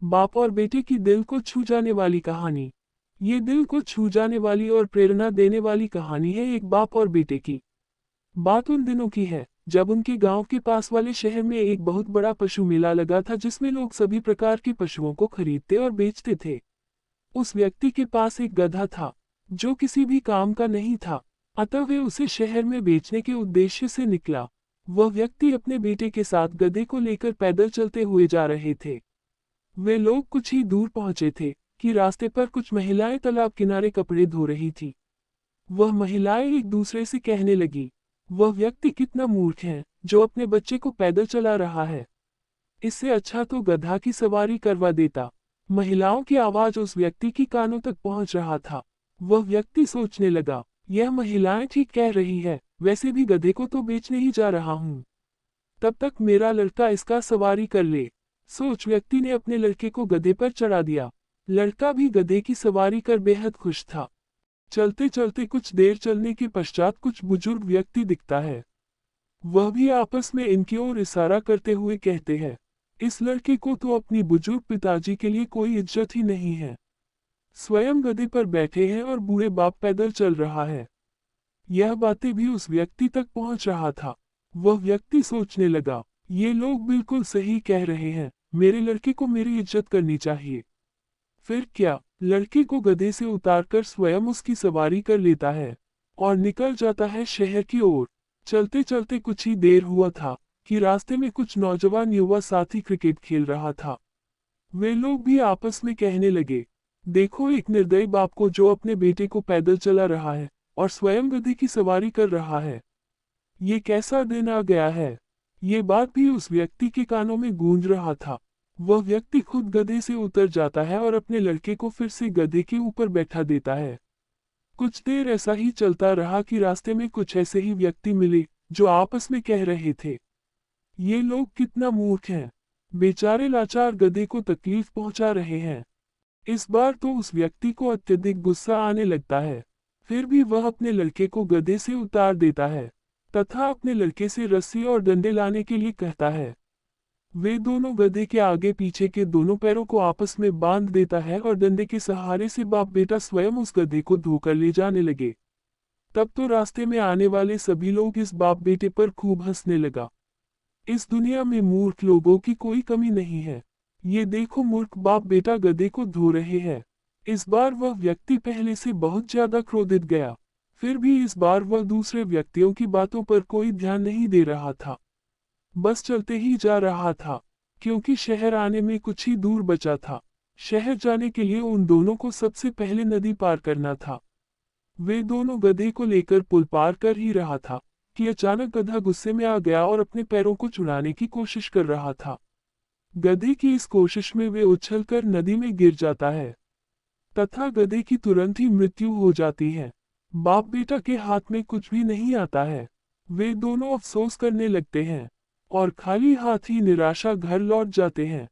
बाप और बेटे की दिल को छू जाने वाली कहानी। ये दिल को छू जाने वाली और प्रेरणा देने वाली कहानी है एक बाप और बेटे की। बात उन दिनों की है जब उनके गांव के पास वाले शहर में एक बहुत बड़ा पशु मेला लगा था जिसमें लोग सभी प्रकार के पशुओं को खरीदते और बेचते थे। उस व्यक्ति के पास एक गधा था जो किसी भी काम का नहीं था, अतः वे उसे शहर में बेचने के उद्देश्य से निकला। वह व्यक्ति अपने बेटे के साथ गधे को लेकर पैदल चलते हुए जा रहे थे। वे लोग कुछ ही दूर पहुंचे थे कि रास्ते पर कुछ महिलाएं तालाब किनारे कपड़े धो रही थी। वह महिलाएं एक दूसरे से कहने लगी, वह व्यक्ति कितना मूर्ख है जो अपने बच्चे को पैदल चला रहा है। इससे अच्छा तो गधा की सवारी करवा देता। महिलाओं की आवाज उस व्यक्ति की कानों तक पहुंच रहा था। वह व्यक्ति सोचने लगा, यह महिलाएं ठीक कह रही है, वैसे भी गधे को तो बेचने ही जा रहा हूं। तब तक मेरा लड़का इसका सवारी कर ले। सोच व्यक्ति ने अपने लड़के को गधे पर चढ़ा दिया। लड़का भी गधे की सवारी कर बेहद खुश था। चलते चलते कुछ देर चलने के पश्चात कुछ बुजुर्ग व्यक्ति दिखता है। वह भी आपस में इनकी ओर इशारा करते हुए कहते हैं, इस लड़के को तो अपनी बुजुर्ग पिताजी के लिए कोई इज्जत ही नहीं है। स्वयं गधे पर बैठे हैं और बूढ़े बाप पैदल चल रहा है। यह बातें भी उस व्यक्ति तक पहुंच रहा था। वह व्यक्ति सोचने लगा, ये लोग बिल्कुल सही कह रहे हैं, मेरे लड़के को मेरी इज्जत करनी चाहिए। फिर क्या, लड़के को गधे से उतारकर स्वयं उसकी सवारी कर लेता है और निकल जाता है शहर की ओर। चलते चलते कुछ ही देर हुआ था कि रास्ते में कुछ नौजवान युवा साथी क्रिकेट खेल रहा था। वे लोग भी आपस में कहने लगे, देखो एक निर्दयी बाप को जो अपने बेटे को पैदल चला रहा है और स्वयं गधे की सवारी कर रहा है। ये कैसा दिन आ गया है। ये बात भी उस व्यक्ति के कानों में गूंज रहा था। वह व्यक्ति खुद गधे से उतर जाता है और अपने लड़के को फिर से गधे के ऊपर बैठा देता है। कुछ देर ऐसा ही चलता रहा कि रास्ते में कुछ ऐसे ही व्यक्ति मिले जो आपस में कह रहे थे, ये लोग कितना मूर्ख हैं, बेचारे लाचार गधे को तकलीफ पहुंचा रहे हैं। इस बार तो उस व्यक्ति को अत्यधिक गुस्सा आने लगता है। फिर भी वह अपने लड़के को गधे से उतार देता है तथा अपने लड़के से रस्सी और डंडे लाने के लिए कहता है। वे दोनों गधे के आगे पीछे के दोनों पैरों को आपस में बांध देता है और डंडे के सहारे से बाप बेटा स्वयं उस गधे को धोकर ले जाने लगे। तब तो रास्ते में आने वाले सभी लोग इस बाप बेटे पर खूब हंसने लगा। इस दुनिया में मूर्ख लोगों की कोई कमी नहीं है। ये देखो मूर्ख बाप बेटा गधे को धो रहे हैं। इस बार वह व्यक्ति पहले से बहुत ज्यादा क्रोधित गया। फिर भी इस बार वह दूसरे व्यक्तियों की बातों पर कोई ध्यान नहीं दे रहा था। बस चलते ही जा रहा था क्योंकि शहर आने में कुछ ही दूर बचा था। शहर जाने के लिए उन दोनों को सबसे पहले नदी पार करना था। वे दोनों गधे को लेकर पुल पार कर ही रहा था कि अचानक गधा गुस्से में आ गया और अपने पैरों को छुड़ाने की कोशिश कर रहा था। गधे की इस कोशिश में वे उछलकर नदी में गिर जाता है तथा गधे की तुरंत ही मृत्यु हो जाती है। बाप बेटा के हाथ में कुछ भी नहीं आता है। वे दोनों अफसोस करने लगते हैं और खाली हाथ ही निराशा घर लौट जाते हैं।